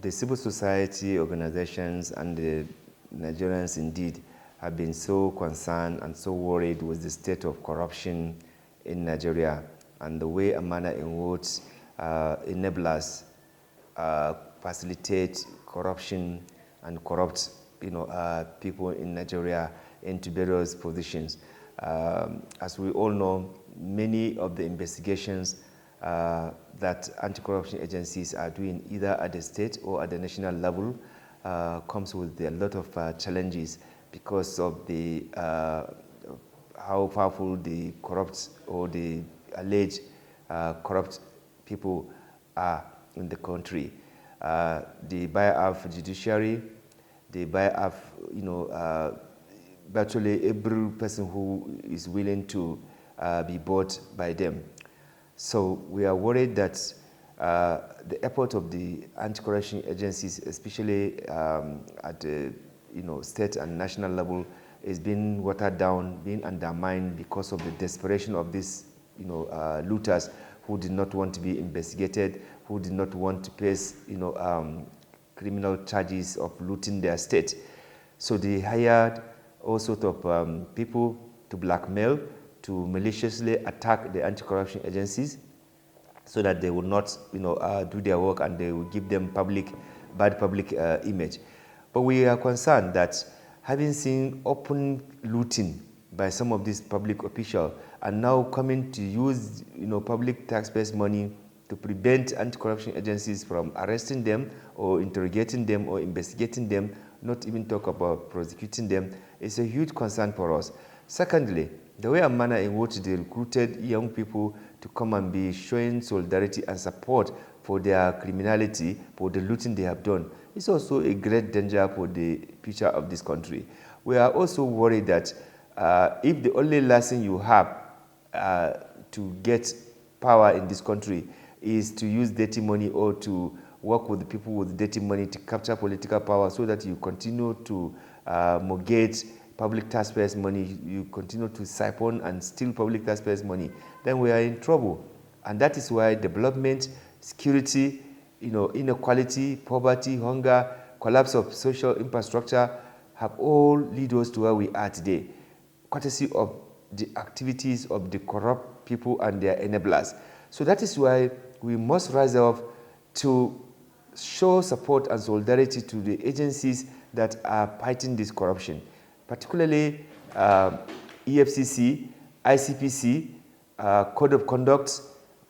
the civil society organizations and the Nigerians indeed have been so concerned and so worried with the state of corruption in Nigeria and the way and manner in which enablers facilitate corruption and corrupt people in Nigeria into various positions. As we all know, many of the investigations that anti-corruption agencies are doing either at the state or at the national level comes with a lot of challenges because of the how powerful the corrupt or the alleged corrupt people are in the country. They buy off judiciary, they buy off virtually every person who is willing to be bought by them. So we are worried that the effort of the anti-corruption agencies, especially at the state and national level, is being watered down, being undermined because of the desperation of these looters who did not want to be investigated, who did not want to face criminal charges of looting their state. So they hired all sorts of people to blackmail, to maliciously attack the anti-corruption agencies so that they will not do their work and they will give them bad public image. But we are concerned that having seen open looting by some of these public officials and now coming to use public taxpayers' money to prevent anti-corruption agencies from arresting them or interrogating them or investigating them, not even talk about prosecuting them, is a huge concern for us. Secondly, the way and manner in which they recruited young people to come and be showing solidarity and support for their criminality, for the looting they have done, is also a great danger for the future of this country. We are also worried that if the only lesson you have to get power in this country is to use dirty money or to work with people with dirty money to capture political power so that you continue to mortgage public taxpayers' money, you continue to siphon and steal public taxpayers' money, then we are in trouble. And that is why development, security, inequality, poverty, hunger, collapse of social infrastructure have all led us to where we are today, courtesy of the activities of the corrupt people and their enablers. So that is why we must rise up to show support and solidarity to the agencies that are fighting this corruption, particularly EFCC, ICPC, Code of Conduct,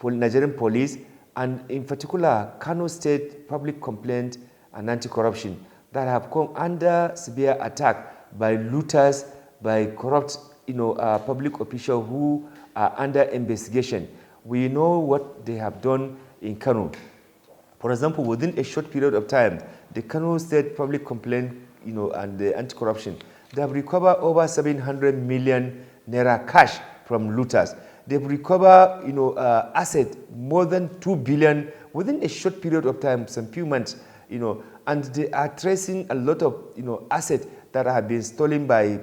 Nigerian Police, and in particular, Kano State Public Complaint and Anti-Corruption that have come under severe attack by looters, by corrupt public officials who are under investigation. We know what they have done in Kano. For example, within a short period of time, the Kano State Public Complaint and the Anti-Corruption, they have recovered over 700 million naira cash from looters. They've recovered, asset more than 2 billion within a short period of time, some few months, and they are tracing a lot of, assets that have been stolen by,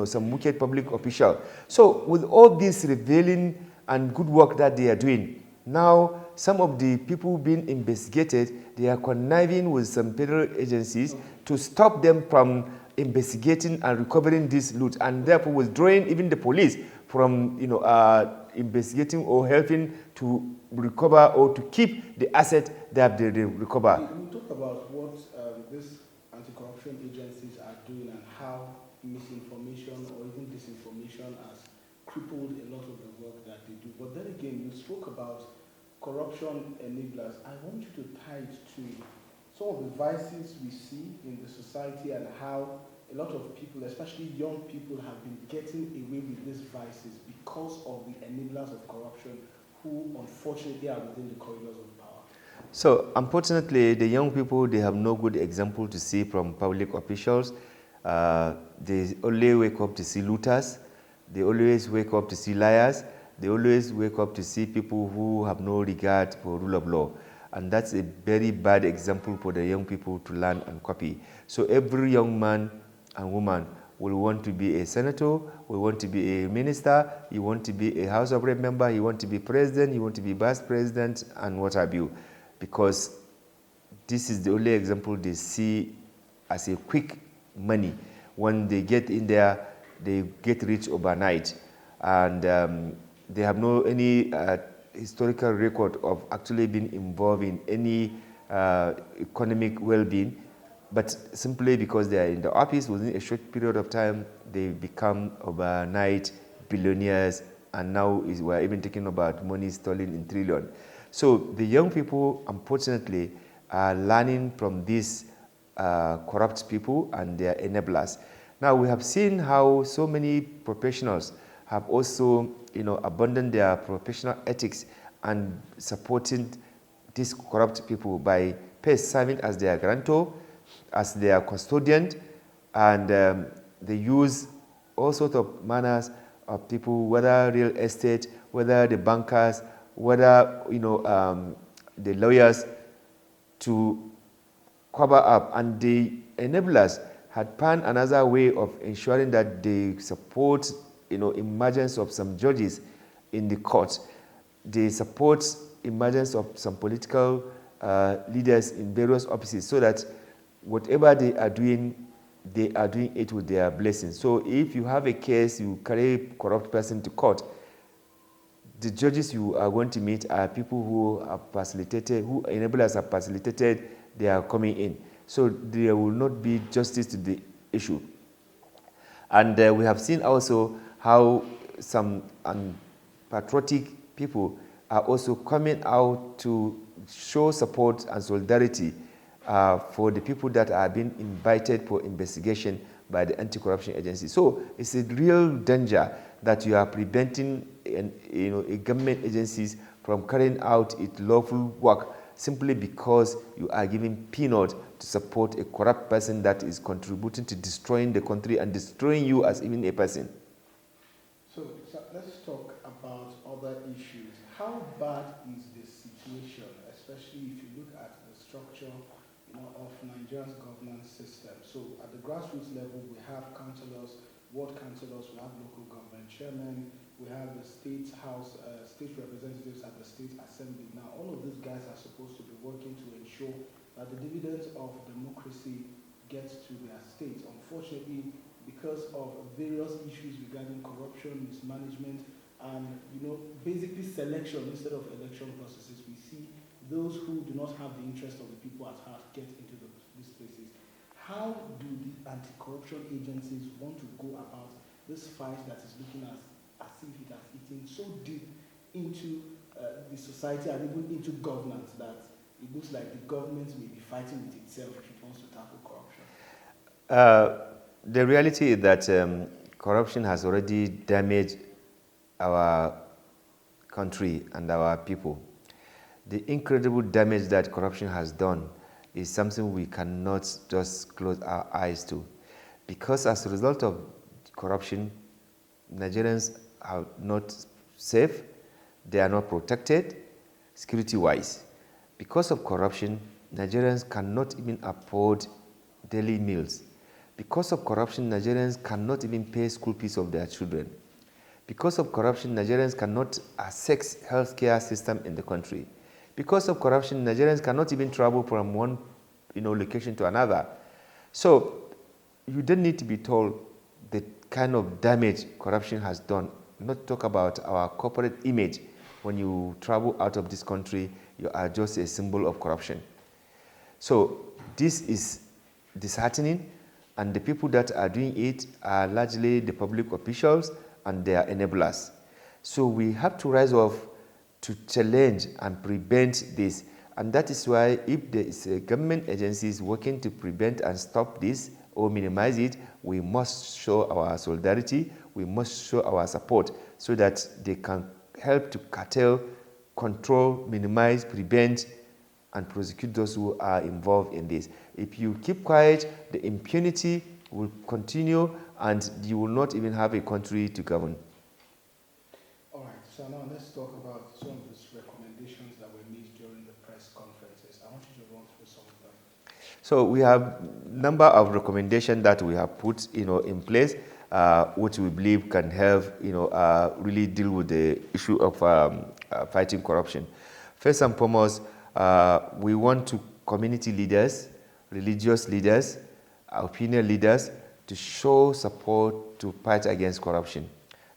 some wicked public official. So with all this revealing and good work that they are doing, now some of the people being investigated, they are conniving with some federal agencies to stop them from investigating and recovering this loot, and therefore withdrawing even the police from investigating or helping to recover or to keep the asset that they recover. We talk about what these anti-corruption agencies are doing and how misinformation or even disinformation has crippled a lot of the work that they do. But then again, you spoke about corruption enablers. I want you to tie it to some of the vices we see in the society and how a lot of people, especially young people, have been getting away with these vices because of the enablers of corruption who unfortunately are within the corridors of power. So unfortunately, the young people, they have no good example to see from public officials. They only wake up to see looters. They always wake up to see liars. They always wake up to see people who have no regard for rule of law. And that's a very bad example for the young people to learn and copy. So every young man and woman will want to be a senator, will want to be a minister, you want to be a House of Rep member, you want to be president, you want to be vice president, and what have you. Because this is the only example they see as a quick money. When they get in there, they get rich overnight, and they have no any historical record of actually being involved in any economic well-being, but simply because they are in the office within a short period of time, they become overnight billionaires, and now we're even talking about money stolen in trillion. So the young people, unfortunately, are learning from these corrupt people and their enablers. Now we have seen how so many professionals have also, abandoned their professional ethics and supporting these corrupt people by first serving as their guarantor, as their custodian, and they use all sorts of manners of people, whether real estate, whether the bankers, whether the lawyers, to cover up. And the enablers had found another way of ensuring that they support emergence of some judges in the court. They support emergence of some political leaders in various offices, so that whatever they are doing it with their blessings. So if you have a case, you carry a corrupt person to court, the judges you are going to meet are people who have facilitated, who enablers have facilitated their coming in. So there will not be justice to the issue. And we have seen also how some unpatriotic people are also coming out to show support and solidarity for the people that are being invited for investigation by the Anti-Corruption Agency. So it's a real danger that you are preventing a government agencies from carrying out its lawful work simply because you are giving peanut to support a corrupt person that is contributing to destroying the country and destroying you as even a person. So let's talk about other issues. How bad is the situation, especially if you look at the structure of Nigeria's governance system? So at the grassroots level, we have councillors, ward councillors, we have local government chairmen, we have the state house, state representatives at the state assembly. Now, all of these guys are supposed to be working to ensure that the dividends of democracy gets to their states. Unfortunately, because of various issues regarding corruption, mismanagement, and basically selection instead of election processes, we see those who do not have the interest of the people at heart get into these places. How do the anti-corruption agencies want to go about this fight that is looking as if it has eaten so deep into the society and even into governance that it looks like the government may be fighting with itself if it wants to tackle corruption? The reality is that corruption has already damaged our country and our people. The incredible damage that corruption has done is something we cannot just close our eyes to. Because as a result of corruption, Nigerians are not safe, they are not protected security-wise. Because of corruption, Nigerians cannot even afford daily meals. Because of corruption, Nigerians cannot even pay school fees of their children. Because of corruption, Nigerians cannot access healthcare system in the country. Because of corruption, Nigerians cannot even travel from one location to another. So you don't need to be told the kind of damage corruption has done. Not talk about our corporate image. When you travel out of this country, you are just a symbol of corruption. So this is disheartening, and the people that are doing it are largely the public officials and their enablers. So we have to rise up to challenge and prevent this. And that is why if there is a government agencies working to prevent and stop this or minimize it, we must show our solidarity, we must show our support so that they can help to curtail, control, minimize, prevent, and prosecute those who are involved in this. If you keep quiet, the impunity will continue and you will not even have a country to govern. All right, so now let's talk about some of these recommendations that were made during the press conferences. I want you to run through some of them. So we have a number of recommendations that we have put in place, which we believe can help really deal with the issue of fighting corruption. First and foremost, we want to community leaders, religious leaders, opinion leaders to show support to fight against corruption,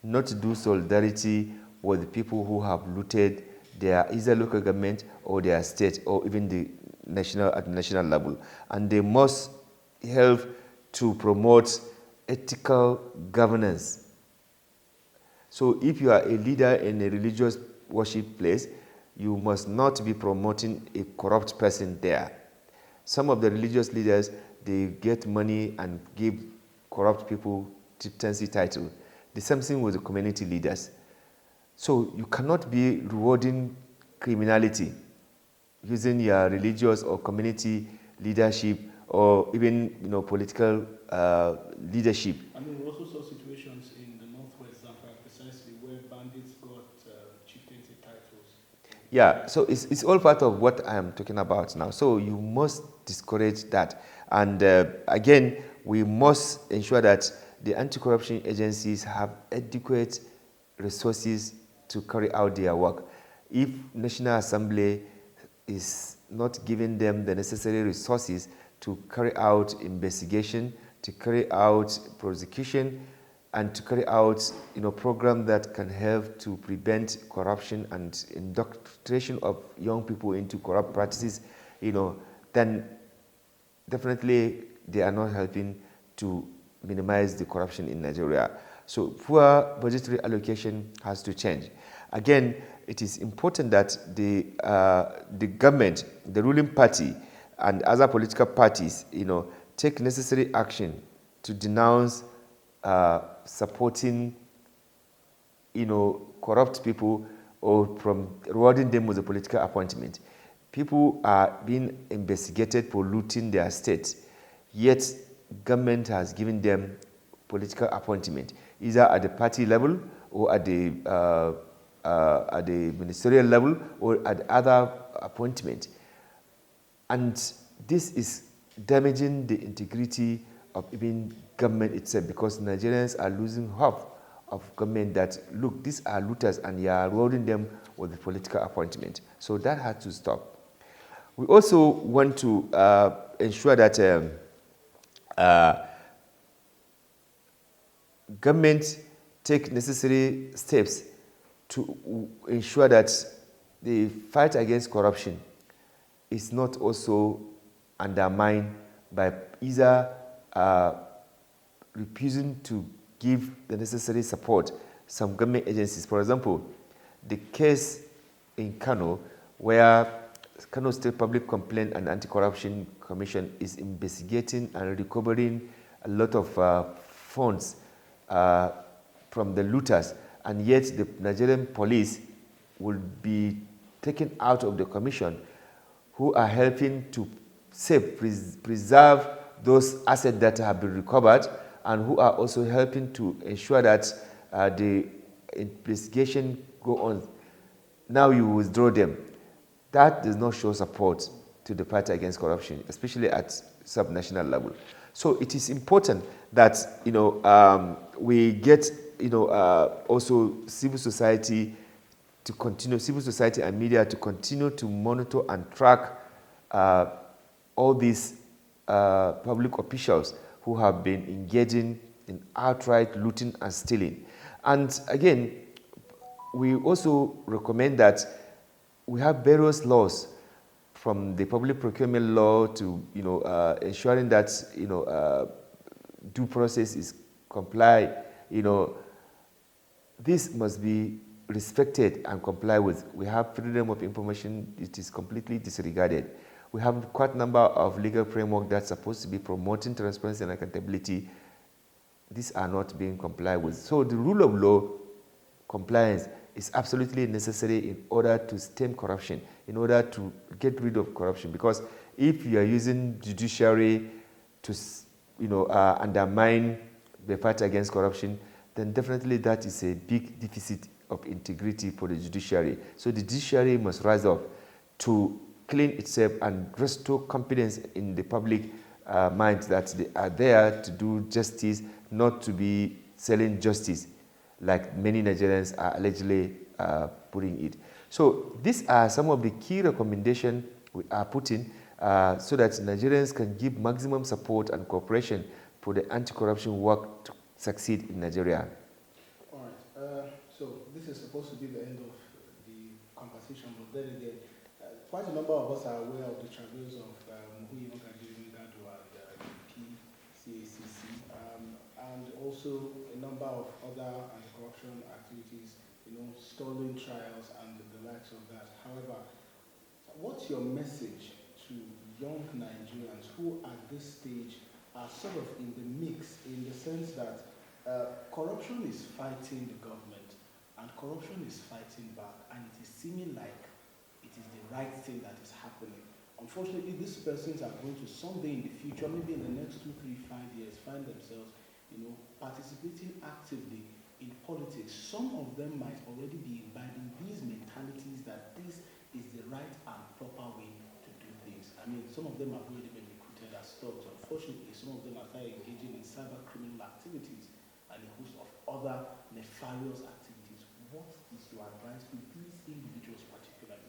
not to do solidarity with the people who have looted their either local government or their state or even the at the national level. And they must help to promote ethical governance. So if you are a leader in a religious worship place, you must not be promoting a corrupt person there. Some of the religious leaders, they get money and give corrupt people chieftaincy title. The same thing with the community leaders. So you cannot be rewarding criminality using your religious or community leadership or even political leadership. I mean, we also saw situations in the northwest Zamfara precisely where bandits got chieftaincy titles. Yeah, so it's all part of what I am talking about now. So you must discourage that. And again, we must ensure that the anti-corruption agencies have adequate resources to carry out their work. If National Assembly is not giving them the necessary resources to carry out investigation, to carry out prosecution, and to carry out programs that can help to prevent corruption and indoctrination of young people into corrupt practices, then definitely they are not helping to minimize the corruption in Nigeria. So poor budgetary allocation has to change. Again, it is important that the government, the ruling party, and other political parties, take necessary action to denounce supporting, corrupt people or from rewarding them with a political appointment. People are being investigated for looting their state, yet government has given them political appointment, either at the party level or at the ministerial level or at other appointment. And this is damaging the integrity of even government itself, because Nigerians are losing hope of government that, look, these are looters and you are rewarding them with the political appointment. So that has to stop. We also want to ensure that government take necessary steps to ensure that the fight against corruption is not also undermined by either refusing to give the necessary support some government agencies. For example, the case in Kano where Kano State Public Complaint and Anti-Corruption Commission is investigating and recovering a lot of funds from the looters, and yet the Nigerian police will be taken out of the commission, who are helping to save, preserve those assets that have been recovered, and who are also helping to ensure that the investigation go on. Now you withdraw them. That does not show support to the fight against corruption, especially at subnational level. So it is important that we get also civil society to continue, civil society and media to continue to monitor and track all these public officials who have been engaging in outright looting and stealing. And again, we also recommend that we have various laws, from the public procurement law to ensuring that due process is complied. This must be respected and complied with. We have freedom of information; it is completely disregarded. We have quite a number of legal framework that's supposed to be promoting transparency and accountability. These are not being complied with. So the rule of law compliance is absolutely necessary in order to stem corruption, in order to get rid of corruption. Because if you are using judiciary to undermine the fight against corruption, then definitely that is a big deficit of integrity for the judiciary. So the judiciary must rise up to clean itself and restore confidence in the public mind that they are there to do justice, not to be selling justice like many Nigerians are allegedly putting it. So these are some of the key recommendations we are putting, so that Nigerians can give maximum support and cooperation for the anti-corruption work to succeed in Nigeria. All right. So this is supposed to be the end of the conversation, but then again, quite a number of us are aware of the travails of Muhuyi Nigerian and PCACC, and also a number of other anti-corruption activities, stolen trials and the likes of that. However, what's your message to young Nigerians who at this stage are sort of in the mix, in the sense that corruption is fighting the government and corruption is fighting back, and it is seeming like it is the right thing that is happening. Unfortunately, these persons are going to someday in the future, maybe in the next 2, 3, 5 years, find themselves, participating actively in politics. Some of them might already be imbibing these mentalities that this is the right and proper way to do things. I mean, some of them have already been recruited as thugs. Unfortunately, some of them are started engaging in cyber criminal activities and a host of other nefarious activities. What is your advice to these individuals particularly?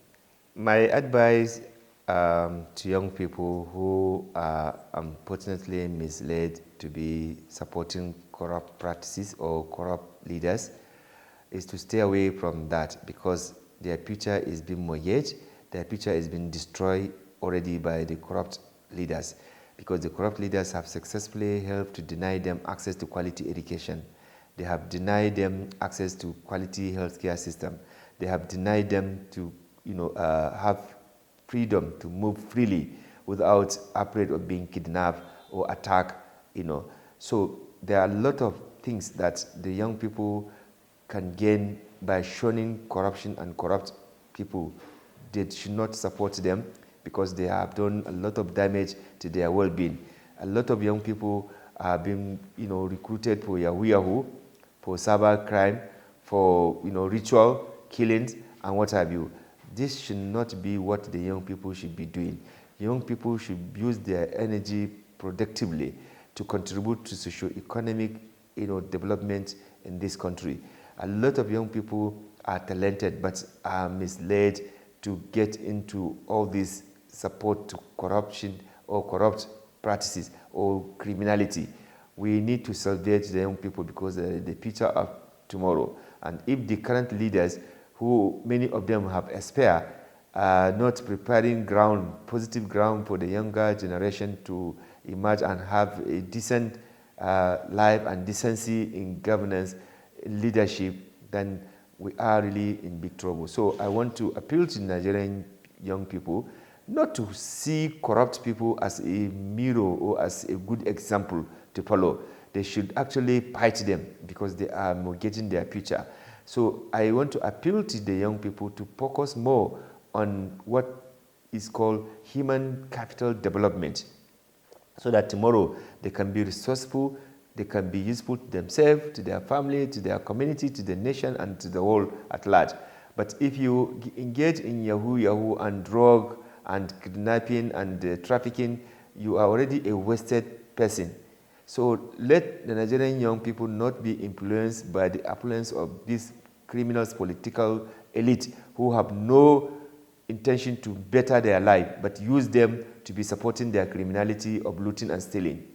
My advice to young people who are unfortunately misled to be supporting corrupt practices or corrupt leaders is to stay away from that, because their future is being mortgaged, their future is being destroyed already by the corrupt leaders, because the corrupt leaders have successfully helped to deny them access to quality education. They have denied them access to quality healthcare system. They have denied them to have freedom to move freely without afraid of being kidnapped or attacked. So there are a lot of things that the young people can gain by shunning corruption and corrupt people. They should not support them because they have done a lot of damage to their well-being. A lot of young people are being recruited for Yahoo, for cyber crime, for ritual killings and what have you. This should not be what the young people should be doing. Young people should use their energy productively to contribute to socio-economic development in this country. A lot of young people are talented but are misled to get into all this support to corruption or corrupt practices or criminality. We need to salvage the young people because they're the future of tomorrow. And if the current leaders, who many of them have expired, are not preparing positive ground for the younger generation to emerge and have a decent life and decency in governance, leadership, then we are really in big trouble. So I want to appeal to Nigerian young people not to see corrupt people as a mirror or as a good example to follow. They should actually fight them because they are mortgaging their future. So I want to appeal to the young people to focus more on what is called human capital development, so that tomorrow they can be resourceful, they can be useful to themselves, to their family, to their community, to the nation, and to the world at large. But if you engage in Yahoo and drug and kidnapping and trafficking, you are already a wasted person. So let the Nigerian young people not be influenced by the affluence of these criminals, political elite who have no intention to better their life, but use them to be supporting their criminality of looting and stealing.